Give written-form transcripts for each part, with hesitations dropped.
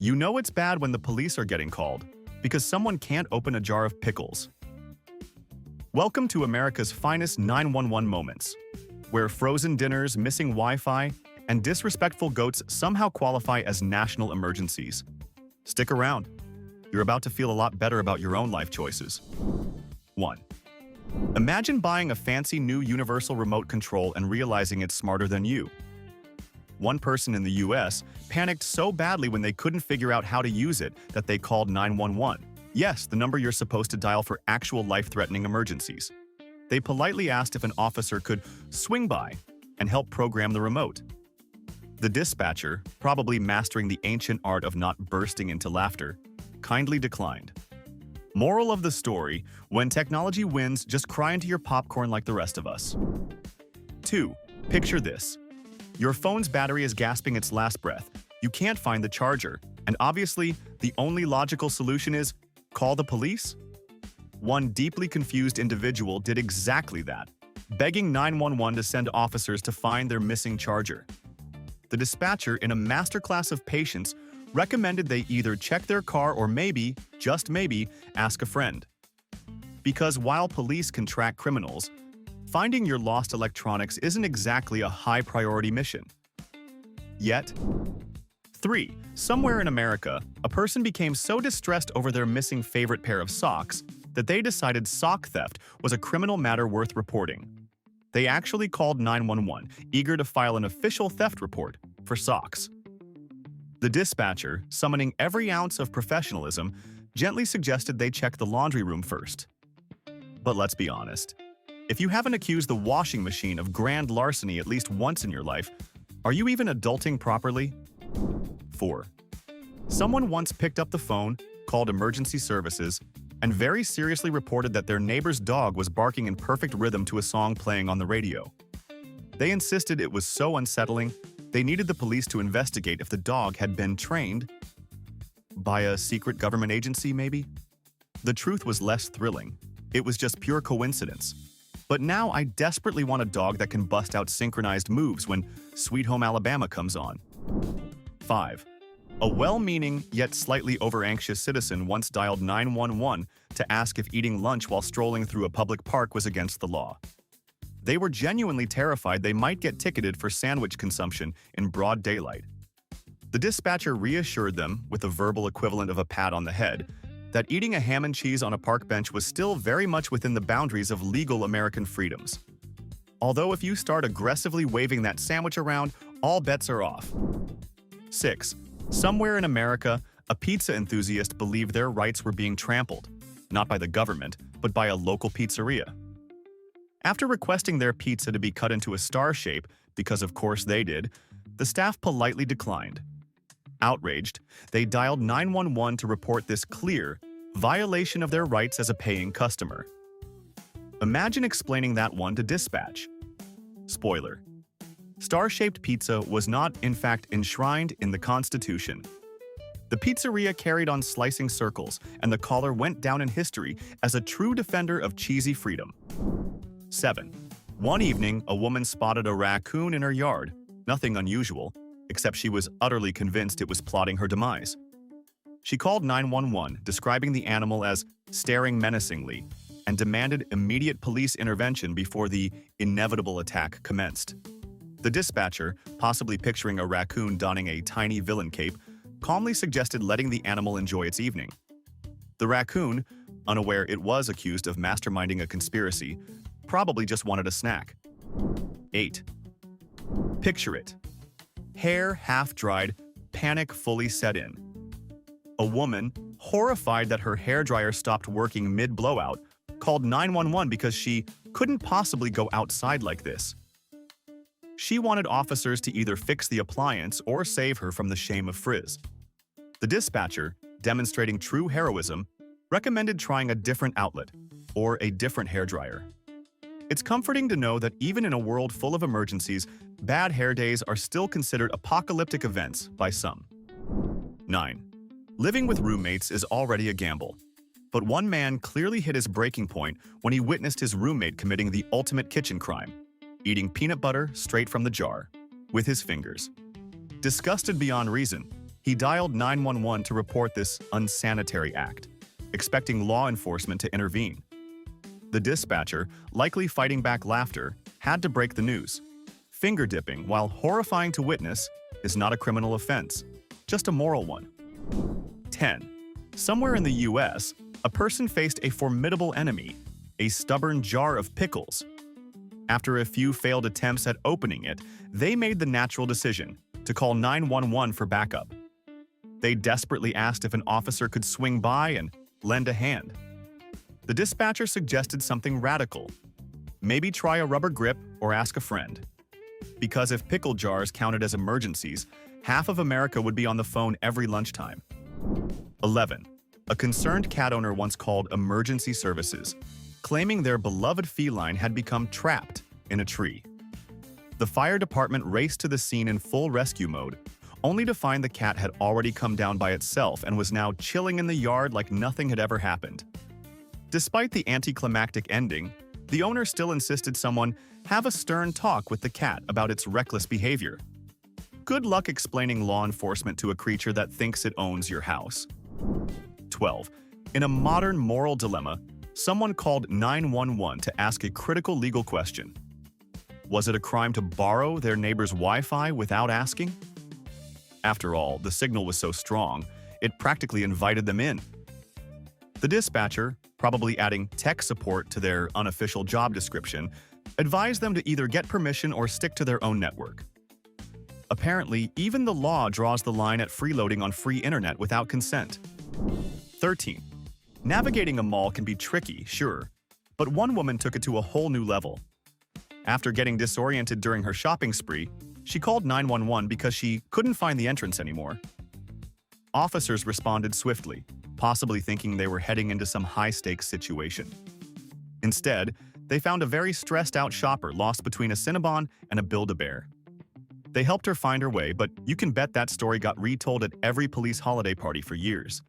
You know it's bad when the police are getting called because someone can't open a jar of pickles. Welcome to America's finest 911 moments, where frozen dinners, missing Wi-Fi, and disrespectful goats somehow qualify as national emergencies. Stick around. You're about to feel a lot better about your own life choices. 1. Imagine buying a fancy new universal remote control and realizing it's smarter than you. One person in the US panicked so badly when they couldn't figure out how to use it that they called 911. Yes, the number you're supposed to dial for actual life-threatening emergencies. They politely asked if an officer could swing by and help program the remote. The dispatcher, probably mastering the ancient art of not bursting into laughter, kindly declined. Moral of the story: when technology wins, just cry into your popcorn like the rest of us. 2. Picture this. Your phone's battery is gasping its last breath. You can't find the charger, and obviously, the only logical solution is call the police? One deeply confused individual did exactly that, begging 911 to send officers to find their missing charger. The dispatcher, in a masterclass of patience, recommended they either check their car or maybe, just maybe, ask a friend. Because while police can track criminals, finding your lost electronics isn't exactly a high-priority mission. Yet. 3. Somewhere in America, a person became so distressed over their missing favorite pair of socks that they decided sock theft was a criminal matter worth reporting. They actually called 911, eager to file an official theft report for socks. The dispatcher, summoning every ounce of professionalism, gently suggested they check the laundry room first. But let's be honest. If you haven't accused the washing machine of grand larceny at least once in your life, are you even adulting properly? 4. Someone once picked up the phone, called emergency services, and very seriously reported that their neighbor's dog was barking in perfect rhythm to a song playing on the radio. They insisted it was so unsettling, they needed the police to investigate if the dog had been trained by a secret government agency, maybe? The truth was less thrilling. It was just pure coincidence. But now I desperately want a dog that can bust out synchronized moves when Sweet Home Alabama comes on. 5. A well-meaning, yet slightly over-anxious citizen once dialed 911 to ask if eating lunch while strolling through a public park was against the law. They were genuinely terrified they might get ticketed for sandwich consumption in broad daylight. The dispatcher reassured them, with a verbal equivalent of a pat on the head, that eating a ham and cheese on a park bench was still very much within the boundaries of legal American freedoms. Although if you start aggressively waving that sandwich around, all bets are off. 6. Somewhere in America, a pizza enthusiast believed their rights were being trampled, not by the government, but by a local pizzeria. After requesting their pizza to be cut into a star shape, because of course they did, the staff politely declined. Outraged, they dialed 911 to report this clear violation of their rights as a paying customer. Imagine explaining that one to dispatch. Spoiler: star-shaped pizza was not, in fact, enshrined in the Constitution. The pizzeria carried on slicing circles, and the caller went down in history as a true defender of cheesy freedom. 7. One evening, a woman spotted a raccoon in her yard. Nothing unusual, except she was utterly convinced it was plotting her demise. She called 911, describing the animal as staring menacingly, and demanded immediate police intervention before the inevitable attack commenced. The dispatcher, possibly picturing a raccoon donning a tiny villain cape, calmly suggested letting the animal enjoy its evening. The raccoon, unaware it was accused of masterminding a conspiracy, probably just wanted a snack. 8. Picture it. Hair half-dried, panic fully set in. A woman, horrified that her hairdryer stopped working mid-blowout, called 911 because she couldn't possibly go outside like this. She wanted officers to either fix the appliance or save her from the shame of frizz. The dispatcher, demonstrating true heroism, recommended trying a different outlet or a different hairdryer. It's comforting to know that even in a world full of emergencies, bad hair days are still considered apocalyptic events by some. 9. Living with roommates is already a gamble. But one man clearly hit his breaking point when he witnessed his roommate committing the ultimate kitchen crime, eating peanut butter straight from the jar, with his fingers. Disgusted beyond reason, He dialed 911 to report this unsanitary act, expecting law enforcement to intervene. The dispatcher, likely fighting back laughter, had to break the news. Finger-dipping, while horrifying to witness, is not a criminal offense, just a moral one. 10. Somewhere in the US, a person faced a formidable enemy, a stubborn jar of pickles. After a few failed attempts at opening it, they made the natural decision to call 911 for backup. They desperately asked if an officer could swing by and lend a hand. The dispatcher suggested something radical. Maybe try a rubber grip or ask a friend. Because if pickle jars counted as emergencies, half of America would be on the phone every lunchtime. 11. A concerned cat owner once called emergency services, claiming their beloved feline had become trapped in a tree. The fire department raced to the scene in full rescue mode, only to find the cat had already come down by itself and was now chilling in the yard like nothing had ever happened. Despite the anticlimactic ending, the owner still insisted someone have a stern talk with the cat about its reckless behavior. Good luck explaining law enforcement to a creature that thinks it owns your house. 12. In a modern moral dilemma, someone called 911 to ask a critical legal question. Was it a crime to borrow their neighbor's Wi-Fi without asking? After all, the signal was so strong, it practically invited them in. The dispatcher, probably adding tech support to their unofficial job description, advised them to either get permission or stick to their own network. Apparently, even the law draws the line at freeloading on free internet without consent. 13. Navigating a mall can be tricky, sure, but one woman took it to a whole new level. After getting disoriented during her shopping spree, she called 911 because she couldn't find the entrance anymore. Officers responded swiftly, possibly thinking they were heading into some high-stakes situation. Instead, they found a very stressed-out shopper lost between a Cinnabon and a Build-A-Bear. They helped her find her way, but you can bet that story got retold at every police holiday party for years.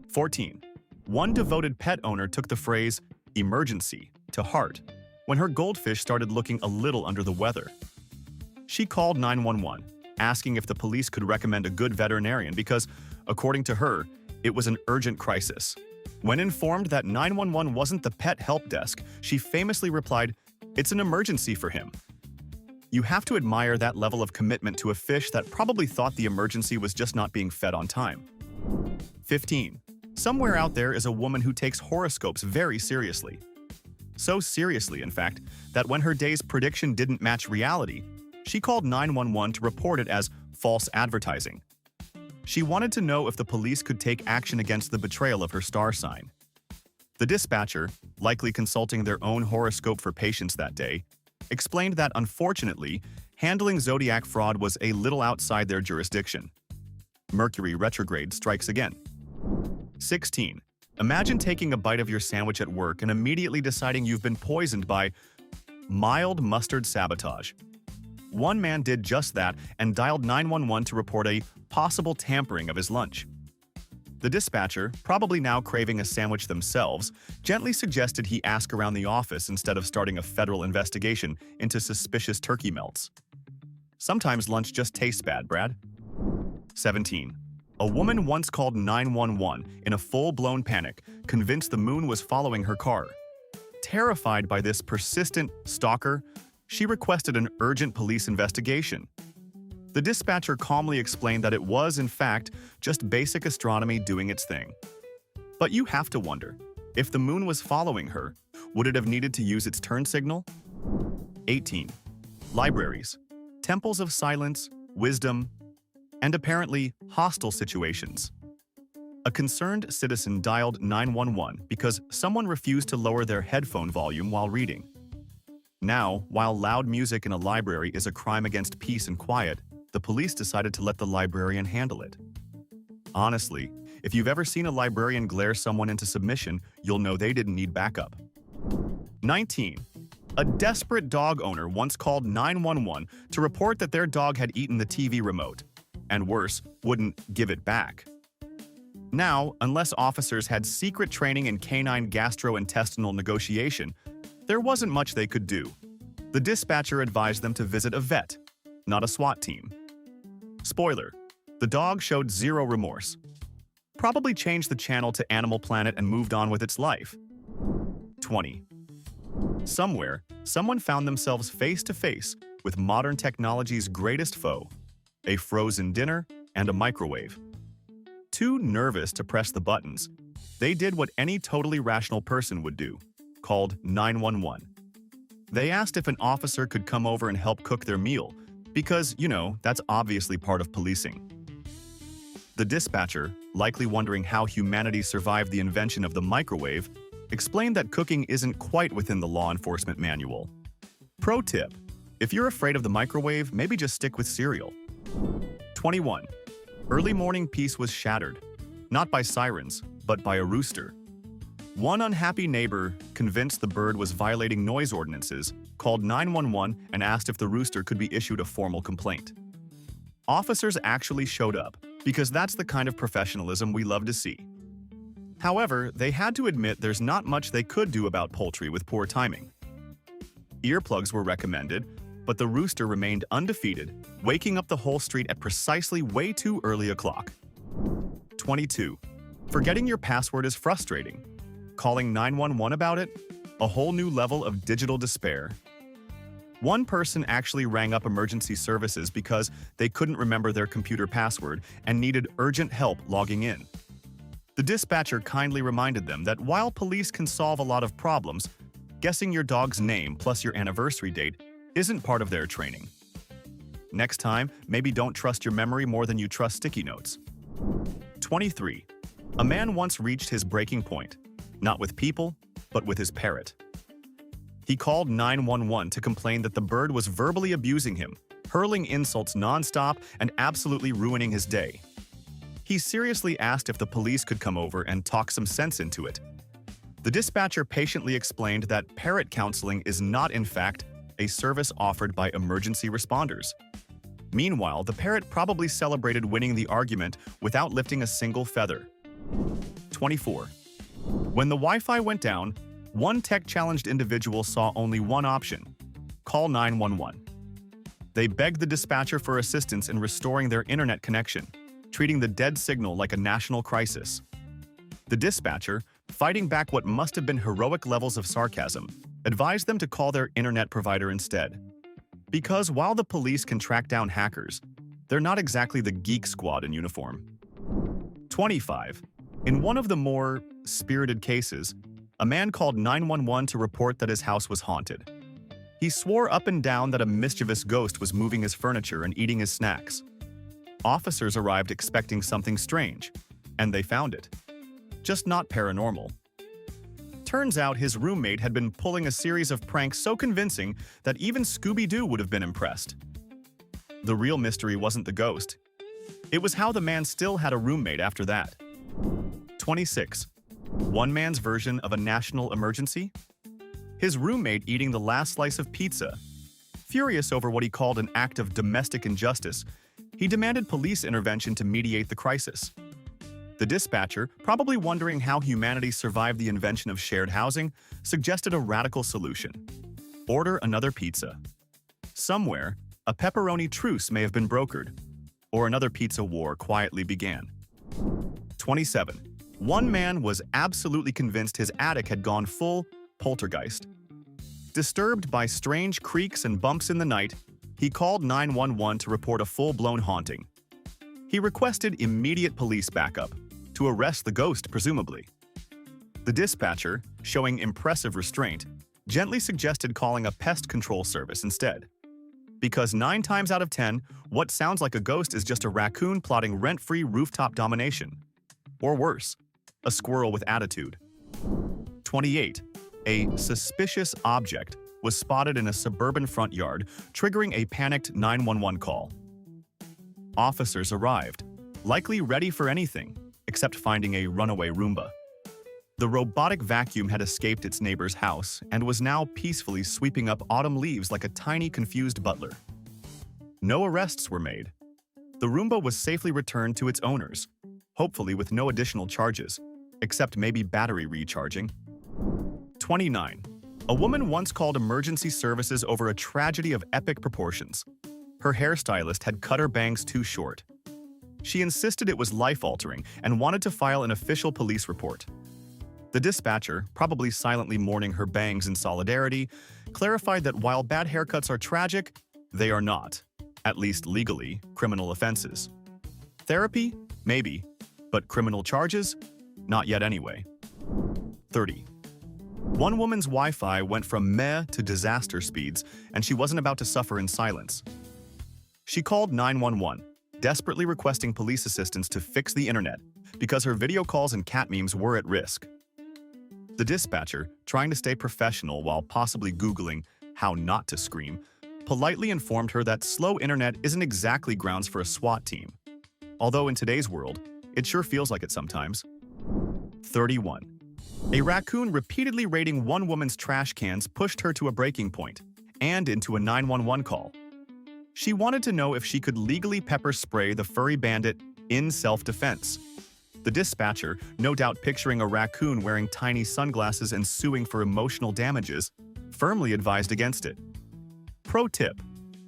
14. One devoted pet owner took the phrase, "emergency," to heart when her goldfish started looking a little under the weather. She called 911, asking if the police could recommend a good veterinarian because, according to her, it was an urgent crisis. When informed that 911 wasn't the pet help desk, she famously replied, "It's an emergency for him." You have to admire that level of commitment to a fish that probably thought the emergency was just not being fed on time. 15. Somewhere out there is a woman who takes horoscopes very seriously. So seriously, in fact, that when her day's prediction didn't match reality, she called 911 to report it as false advertising. She wanted to know if the police could take action against the betrayal of her star sign. The dispatcher, likely consulting their own horoscope for patients that day, explained that unfortunately, handling zodiac fraud was a little outside their jurisdiction. Mercury retrograde strikes again. 16. Imagine taking a bite of your sandwich at work and immediately deciding you've been poisoned by mild mustard sabotage. One man did just that and dialed 911 to report a possible tampering of his lunch. The dispatcher, probably now craving a sandwich themselves, gently suggested he ask around the office instead of starting a federal investigation into suspicious turkey melts. Sometimes lunch just tastes bad, Brad. 17. A woman once called 911 in a full-blown panic, convinced the moon was following her car. Terrified by this persistent stalker, she requested an urgent police investigation. The dispatcher calmly explained that it was, in fact, just basic astronomy doing its thing. But you have to wonder, if the moon was following her, would it have needed to use its turn signal? 18. Libraries. Temples of silence, wisdom, and apparently hostile situations. A concerned citizen dialed 911 because someone refused to lower their headphone volume while reading. Now, while loud music in a library is a crime against peace and quiet, the police decided to let the librarian handle it. Honestly, if you've ever seen a librarian glare someone into submission, you'll know they didn't need backup. 19. A desperate dog owner once called 911 to report that their dog had eaten the TV remote, and worse, wouldn't give it back. Now, unless officers had secret training in canine gastrointestinal negotiation, there wasn't much they could do. The dispatcher advised them to visit a vet, not a SWAT team. Spoiler, The dog showed zero remorse. Probably changed the channel to Animal Planet and moved on with its life. 20. Somewhere, someone found themselves face to face with modern technology's greatest foe, a frozen dinner and a microwave. Too nervous to press the buttons, they did what any totally rational person would do, called 911. They asked if an officer could come over and help cook their meal, because, that's obviously part of policing. The dispatcher, likely wondering how humanity survived the invention of the microwave, explained that cooking isn't quite within the law enforcement manual. Pro tip: if you're afraid of the microwave, maybe just stick with cereal. 21. Early morning peace was shattered, not by sirens, but by a rooster. One unhappy neighbor, convinced the bird was violating noise ordinances, called 911 and asked if the rooster could be issued a formal complaint. Officers actually showed up, because that's the kind of professionalism we love to see. However, they had to admit there's not much they could do about poultry with poor timing. Earplugs were recommended, but the rooster remained undefeated, waking up the whole street at precisely way too early a clock. 22. Forgetting your password is frustrating. Calling 911 about it? A whole new level of digital despair. One person actually rang up emergency services because they couldn't remember their computer password and needed urgent help logging in. The dispatcher kindly reminded them that while police can solve a lot of problems, guessing your dog's name plus your anniversary date isn't part of their training. Next time, maybe don't trust your memory more than you trust sticky notes. 23. A man once reached his breaking point, not with people, but with his parrot. He called 911 to complain that the bird was verbally abusing him, hurling insults nonstop and absolutely ruining his day. He seriously asked if the police could come over and talk some sense into it. The dispatcher patiently explained that parrot counseling is not, in fact, a service offered by emergency responders. Meanwhile, the parrot probably celebrated winning the argument without lifting a single feather. 24. When the Wi-Fi went down, one tech-challenged individual saw only one option: call 911. They begged the dispatcher for assistance in restoring their internet connection, treating the dead signal like a national crisis. The dispatcher, fighting back what must have been heroic levels of sarcasm, advised them to call their internet provider instead. Because while the police can track down hackers, they're not exactly the geek squad in uniform. 25. In one of the more spirited cases, a man called 911 to report that his house was haunted. He swore up and down that a mischievous ghost was moving his furniture and eating his snacks. Officers arrived expecting something strange, and they found it. Just not paranormal. Turns out his roommate had been pulling a series of pranks so convincing that even Scooby-Doo would have been impressed. The real mystery wasn't the ghost. It was how the man still had a roommate after that. 26. One man's version of a national emergency? His roommate eating the last slice of pizza. Furious over what he called an act of domestic injustice, he demanded police intervention to mediate the crisis. The dispatcher, probably wondering how humanity survived the invention of shared housing, suggested a radical solution: order another pizza. Somewhere, a pepperoni truce may have been brokered, or another pizza war quietly began. 27. One man was absolutely convinced his attic had gone full poltergeist. Disturbed by strange creaks and bumps in the night, he called 911 to report a full-blown haunting. He requested immediate police backup, to arrest the ghost, presumably. The dispatcher, showing impressive restraint, gently suggested calling a pest control service instead. Because 9 times out of 10, what sounds like a ghost is just a raccoon plotting rent-free rooftop domination. Or worse, a squirrel with attitude. 28. A suspicious object was spotted in a suburban front yard, triggering a panicked 911 call. Officers arrived, likely ready for anything, except finding a runaway Roomba. The robotic vacuum had escaped its neighbor's house and was now peacefully sweeping up autumn leaves like a tiny, confused butler. No arrests were made. The Roomba was safely returned to its owners, hopefully with no additional charges, except maybe battery recharging. 29. A woman once called emergency services over a tragedy of epic proportions. Her hairstylist had cut her bangs too short. She insisted it was life-altering and wanted to file an official police report. The dispatcher, probably silently mourning her bangs in solidarity, clarified that while bad haircuts are tragic, they are not, at least legally, criminal offenses. Therapy? Maybe. But criminal charges? Not yet anyway. 30. One woman's Wi-Fi went from meh to disaster speeds, and she wasn't about to suffer in silence. She called 911, desperately requesting police assistance to fix the internet because her video calls and cat memes were at risk. The dispatcher, trying to stay professional while possibly Googling how not to scream, politely informed her that slow internet isn't exactly grounds for a SWAT team. Although in today's world, it sure feels like it sometimes. 31. A raccoon repeatedly raiding one woman's trash cans pushed her to a breaking point and into a 911 call. She wanted to know if she could legally pepper spray the furry bandit in self-defense. The dispatcher, no doubt picturing a raccoon wearing tiny sunglasses and suing for emotional damages, firmly advised against it. Pro tip: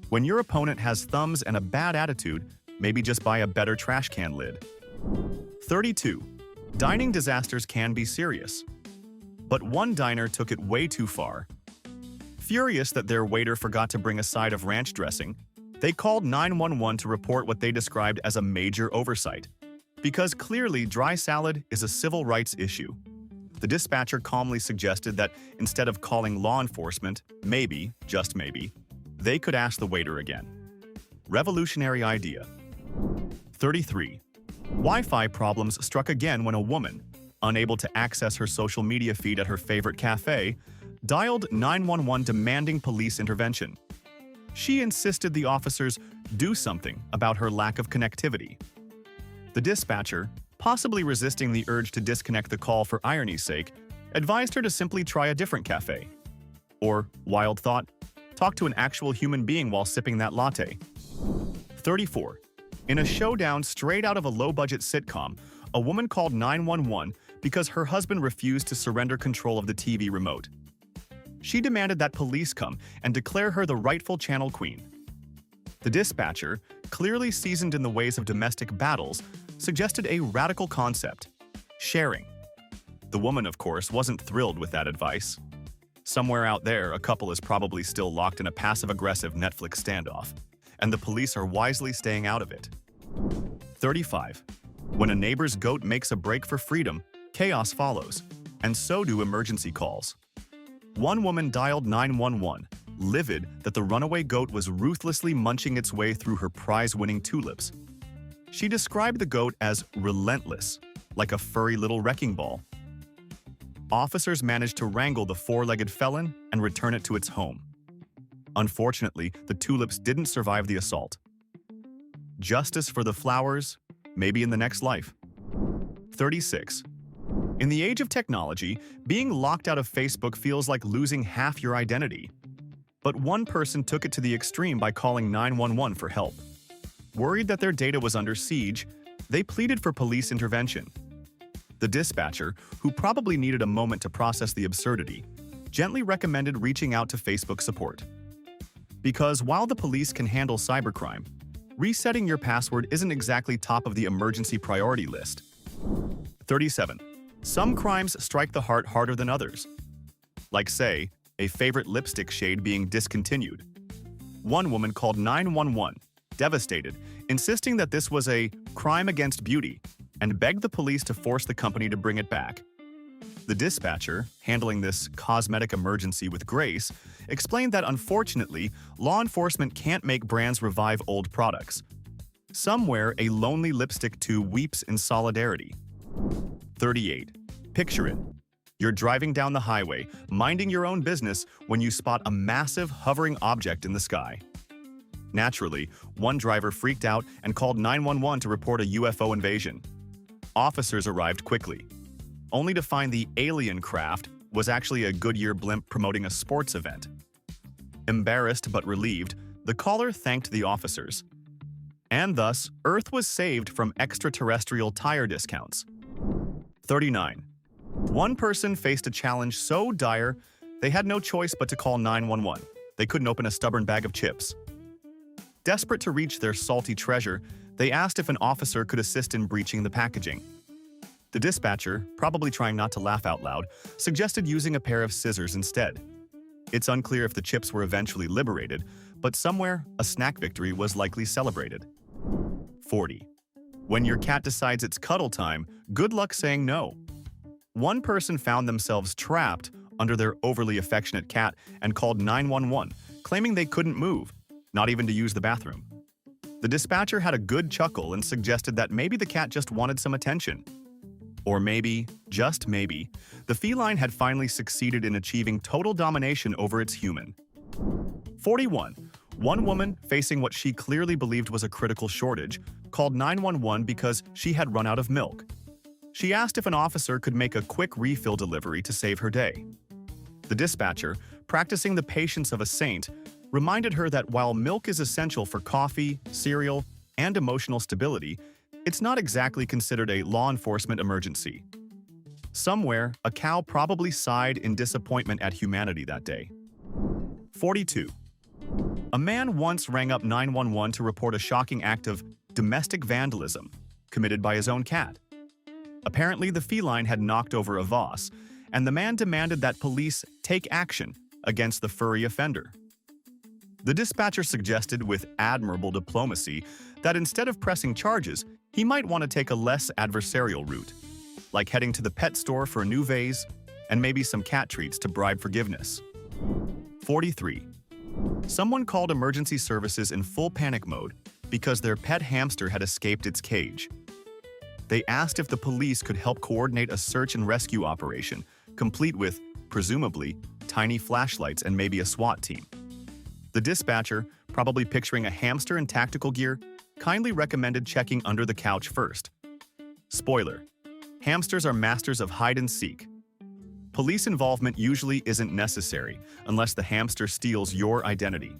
when your opponent has thumbs and a bad attitude, maybe just buy a better trash can lid. 32. Dining disasters can be serious. But one diner took it way too far. Furious that their waiter forgot to bring a side of ranch dressing, they called 911 to report what they described as a major oversight. Because clearly dry salad is a civil rights issue. The dispatcher calmly suggested that instead of calling law enforcement, maybe, just maybe, they could ask the waiter again. Revolutionary idea. 33. Wi-Fi problems struck again when a woman, unable to access her social media feed at her favorite cafe, dialed 911 demanding police intervention. She insisted the officers do something about her lack of connectivity. The dispatcher, possibly resisting the urge to disconnect the call for irony's sake, advised her to simply try a different cafe. Or, wild thought, talk to an actual human being while sipping that latte. 34. In a showdown straight out of a low-budget sitcom, a woman called 911 because her husband refused to surrender control of the TV remote. She demanded that police come and declare her the rightful channel queen. The dispatcher, clearly seasoned in the ways of domestic battles, suggested a radical concept: sharing. The woman, of course, wasn't thrilled with that advice. Somewhere out there, a couple is probably still locked in a passive-aggressive Netflix standoff, and the police are wisely staying out of it. 35. When a neighbor's goat makes a break for freedom, chaos follows, and so do emergency calls. One woman dialed 911, livid that the runaway goat was ruthlessly munching its way through her prize-winning tulips. She described the goat as relentless, like a furry little wrecking ball. Officers managed to wrangle the four-legged felon and return it to its home. Unfortunately, the tulips didn't survive the assault. Justice for the flowers, maybe in the next life. 36. In the age of technology, being locked out of Facebook feels like losing half your identity. But one person took it to the extreme by calling 911 for help. Worried that their data was under siege, they pleaded for police intervention. The dispatcher, who probably needed a moment to process the absurdity, gently recommended reaching out to Facebook support. Because while the police can handle cybercrime, resetting your password isn't exactly top of the emergency priority list. 37. Some crimes strike the heart harder than others. Like, say, a favorite lipstick shade being discontinued. One woman called 911, devastated, insisting that this was a crime against beauty, and begged the police to force the company to bring it back. The dispatcher, handling this cosmetic emergency with grace, explained that unfortunately, law enforcement can't make brands revive old products. Somewhere, a lonely lipstick tube weeps in solidarity. 38. Picture it. You're driving down the highway, minding your own business, when you spot a massive hovering object in the sky. Naturally, one driver freaked out and called 911 to report a UFO invasion. Officers arrived quickly, only to find the alien craft was actually a Goodyear blimp promoting a sports event. Embarrassed but relieved, the caller thanked the officers. And thus, Earth was saved from extraterrestrial tire discounts. 39. One person faced a challenge so dire, they had no choice but to call 911. They couldn't open a stubborn bag of chips. Desperate to reach their salty treasure, they asked if an officer could assist in breaching the packaging. The dispatcher, probably trying not to laugh out loud, suggested using a pair of scissors instead. It's unclear if the chips were eventually liberated, but somewhere, a snack victory was likely celebrated. 40. When your cat decides it's cuddle time, good luck saying no. One person found themselves trapped under their overly affectionate cat and called 911, claiming they couldn't move, not even to use the bathroom. The dispatcher had a good chuckle and suggested that maybe the cat just wanted some attention. Or maybe, just maybe, the feline had finally succeeded in achieving total domination over its human. 41. One woman, facing what she clearly believed was a critical shortage, called 911 because she had run out of milk. She asked if an officer could make a quick refill delivery to save her day. The dispatcher, practicing the patience of a saint, reminded her that while milk is essential for coffee, cereal, and emotional stability, it's not exactly considered a law enforcement emergency. Somewhere, a cow probably sighed in disappointment at humanity that day. 42. A man once rang up 911 to report a shocking act of domestic vandalism committed by his own cat. Apparently, the feline had knocked over a vase, and the man demanded that police take action against the furry offender. The dispatcher suggested with admirable diplomacy that instead of pressing charges, he might want to take a less adversarial route, like heading to the pet store for a new vase and maybe some cat treats to bribe forgiveness. 43. Someone called emergency services in full panic mode because their pet hamster had escaped its cage. They asked if the police could help coordinate a search and rescue operation, complete with, presumably, tiny flashlights and maybe a SWAT team. The dispatcher, probably picturing a hamster in tactical gear, kindly recommended checking under the couch first. Spoiler: hamsters are masters of hide and seek. Police involvement usually isn't necessary unless the hamster steals your identity.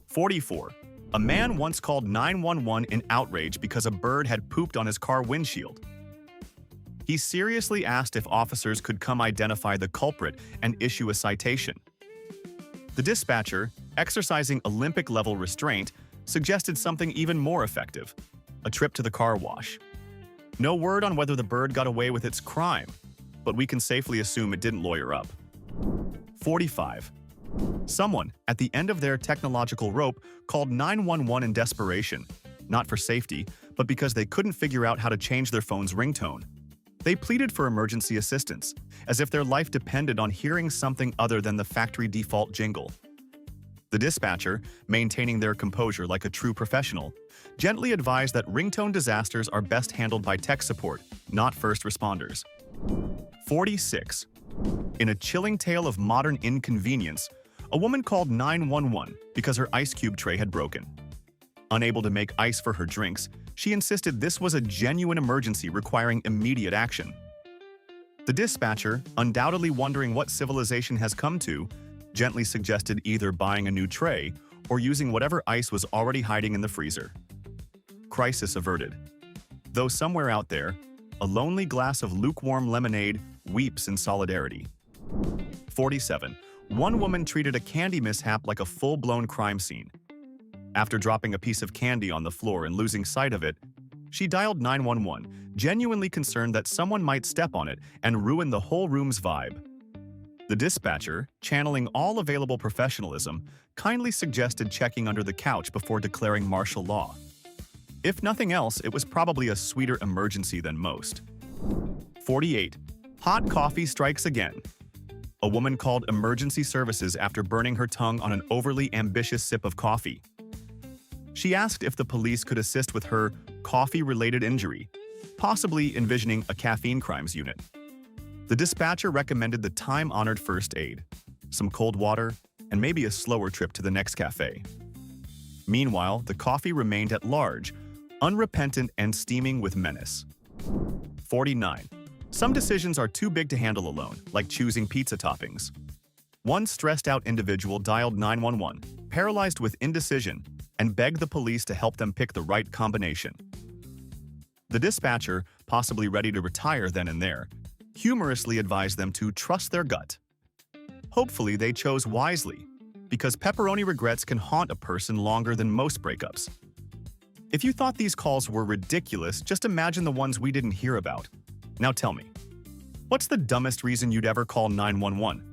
44. A man once called 911 in outrage because a bird had pooped on his car windshield. He seriously asked if officers could come identify the culprit and issue a citation. The dispatcher, exercising Olympic-level restraint, suggested something even more effective: a trip to the car wash. No word on whether the bird got away with its crime, but we can safely assume it didn't lawyer up. 45. Someone, at the end of their technological rope, called 911 in desperation, not for safety, but because they couldn't figure out how to change their phone's ringtone. They pleaded for emergency assistance, as if their life depended on hearing something other than the factory default jingle. The dispatcher, maintaining their composure like a true professional, gently advised that ringtone disasters are best handled by tech support, not first responders. 46. In a chilling tale of modern inconvenience, a woman called 911 because her ice cube tray had broken. Unable to make ice for her drinks, she insisted this was a genuine emergency requiring immediate action. The dispatcher, undoubtedly wondering what civilization has come to, gently suggested either buying a new tray or using whatever ice was already hiding in the freezer. Crisis averted. Though somewhere out there, a lonely glass of lukewarm lemonade weeps in solidarity. 47. One woman treated a candy mishap like a full-blown crime scene. After dropping a piece of candy on the floor and losing sight of it, she dialed 911, genuinely concerned that someone might step on it and ruin the whole room's vibe. The dispatcher, channeling all available professionalism, kindly suggested checking under the couch before declaring martial law. If nothing else, it was probably a sweeter emergency than most. 48. Hot coffee strikes again. A woman called emergency services after burning her tongue on an overly ambitious sip of coffee. She asked if the police could assist with her coffee-related injury, possibly envisioning a caffeine crimes unit. The dispatcher recommended the time-honored first aid, some cold water, and maybe a slower trip to the next cafe. Meanwhile, the coffee remained at large, unrepentant and steaming with menace. 49. Some decisions are too big to handle alone, like choosing pizza toppings. One stressed-out individual dialed 911, paralyzed with indecision, and begged the police to help them pick the right combination. The dispatcher, possibly ready to retire then and there, humorously advised them to trust their gut. Hopefully they chose wisely, because pepperoni regrets can haunt a person longer than most breakups. If you thought these calls were ridiculous, just imagine the ones we didn't hear about. Now tell me, what's the dumbest reason you'd ever call 911?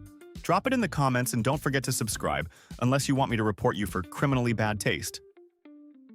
Drop it in the comments and don't forget to subscribe, unless you want me to report you for criminally bad taste.